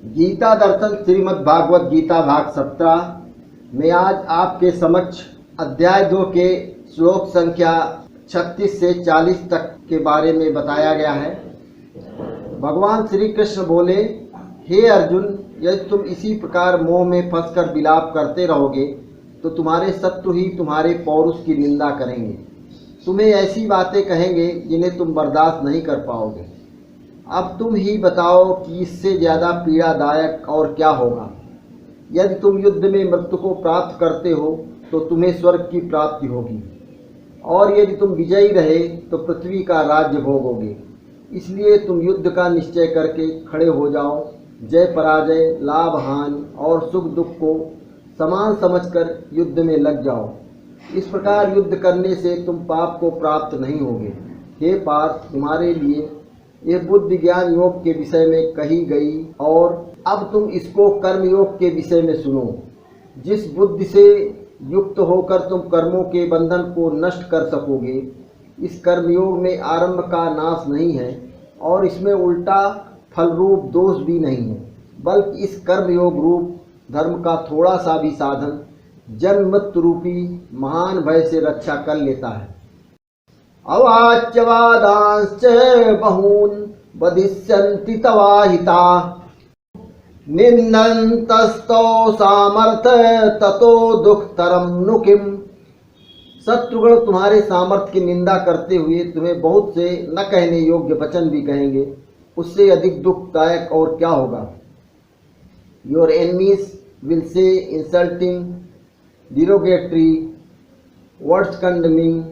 गीता दर्शन श्रीमद् भागवत गीता भाग 17 में आज आपके समक्ष अध्याय 2 के श्लोक संख्या 36 से 40 तक के बारे में बताया गया है। भगवान श्री कृष्ण बोले, हे अर्जुन, यदि तुम इसी प्रकार मोह में फंसकर विलाप करते रहोगे तो तुम्हारे शत्रु ही तुम्हारे पौरुष की निंदा करेंगे, तुम्हें ऐसी बातें कहेंगे जिन्हें तुम बर्दाश्त नहीं कर पाओगे। अब तुम ही बताओ कि इससे ज़्यादा पीड़ादायक और क्या होगा। यदि तुम युद्ध में मृत्यु को प्राप्त करते हो तो तुम्हें स्वर्ग की प्राप्ति होगी, और यदि तुम विजयी रहे तो पृथ्वी का राज्य भोगोगे। इसलिए तुम युद्ध का निश्चय करके खड़े हो जाओ। जय पराजय, लाभ हानि और सुख दुख को समान समझकर युद्ध में लग जाओ। इस प्रकार युद्ध करने से तुम पाप को प्राप्त नहीं होगे। हे पार्थ, तुम्हारे लिए ये बुद्धि ज्ञान योग के विषय में कही गई, और अब तुम इसको कर्म योग के विषय में सुनो। जिस बुद्धि से युक्त होकर तुम कर्मों के बंधन को नष्ट कर सकोगे, इस कर्मयोग में आरंभ का नाश नहीं है और इसमें उल्टा फल रूप दोष भी नहीं है, बल्कि इस कर्मयोग रूप धर्म का थोड़ा सा भी साधन जन्म मृत्यु रूपी महान भय से रक्षा कर लेता है। अवाच्यवादांश्च बहून् वदिष्यन्ति तवाहिता, निन्दन्तस्तो सामर्थ ततो दुःखतरं नु किम्। शत्रुगण तुम्हारे सामर्थ्य की निंदा करते हुए तुम्हें बहुत से न कहने योग्य वचन भी कहेंगे, उससे अधिक दुखदायक और क्या होगा। Your enemies will say insulting, derogatory words condemning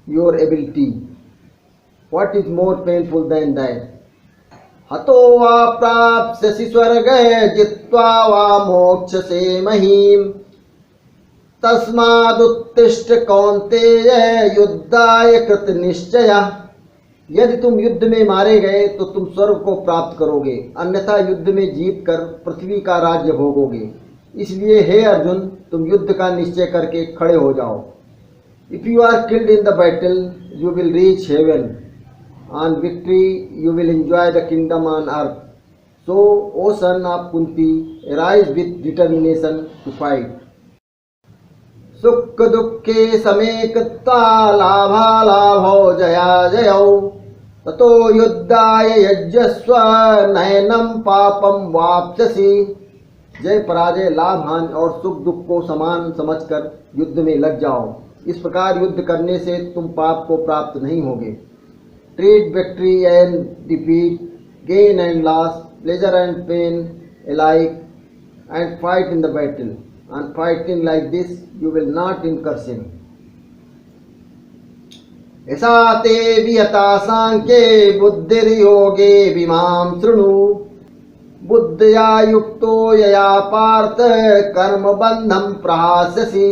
your ability. What is more painful than that? हतो वा प्राप्स्यसि स्वर्गे जित्वा वा मोक्षसे महीम्, तस्मादुत्तिष्ठ कौन्तेय युद्धाय कृत निश्चयः। यदि तुम युद्ध में मारे गए तो तुम स्वर्ग को प्राप्त करोगे, अन्यथा युद्ध में जीत कर पृथ्वी का राज्य भोगोगे। इसलिए हे अर्जुन, तुम युद्ध का निश्चय करके खड़े हो जाओ। If you are killed in the battle, you will reach heaven. On victory, you will enjoy the kingdom on earth. So, O son of Kunti, arise with determination to fight. सुख दुःखे समे कृत्वा लाभालाभौ जया जयौ, ततो युद्धाय यज्ञस्व नैनं पापं वाप्स्यसि। जय पराजय, लाभ हानि और सुख दुख को समान समझकर युद्ध में लग जाओ। इस प्रकार युद्ध करने से तुम पाप को प्राप्त नहीं होगे। Treat victory and defeat, gain and loss, pleasure and pain alike, and fight in the battle. On fighting like this, you will not incur sin. ऐसा ते विहता सांख्ये बुद्धिर्योगे विमां शृणु, बुद्धया युक्तो यया पार्थ कर्म बंधम प्रहास्यसि।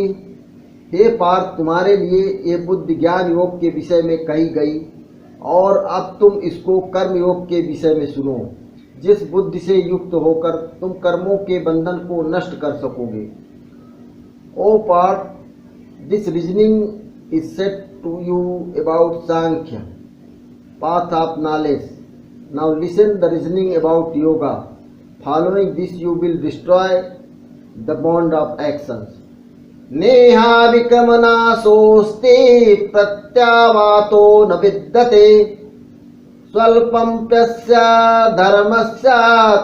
हे पार्थ, तुम्हारे लिए ये बुद्धि ज्ञान योग के विषय में कही गई, और अब तुम इसको कर्म योग के विषय में सुनो। जिस बुद्धि से युक्त होकर तुम कर्मों के बंधन को नष्ट कर सकोगे। ओ Partha, this reasoning is set to you about Sankhya, path of knowledge. Now listen the reasoning about yoga. Following this you will destroy the bond of actions. नेहा विक्रमनाशोस्ते प्रत्यावातो न विद्यते, स्वल्पं प्यस्य धर्मस्य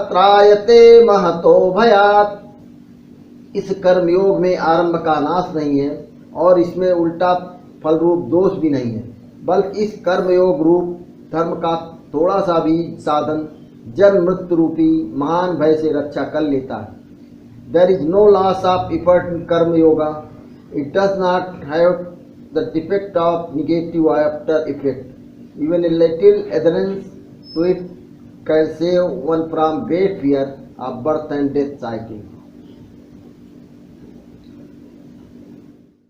त्रायते महतो भयात्। इस कर्मयोग में आरंभ का नाश नहीं है और इसमें उल्टा फल रूप दोष भी नहीं है, बल्कि इस कर्मयोग रूप धर्म का थोड़ा सा भी साधन जन्म मृत्यु रूपी महान भय से रक्षा कर लेता है। There is no loss of effort in karma yoga. It does not have the defect of negative after effect. Even a little adherence to it can save one from great fear of birth and death cycle.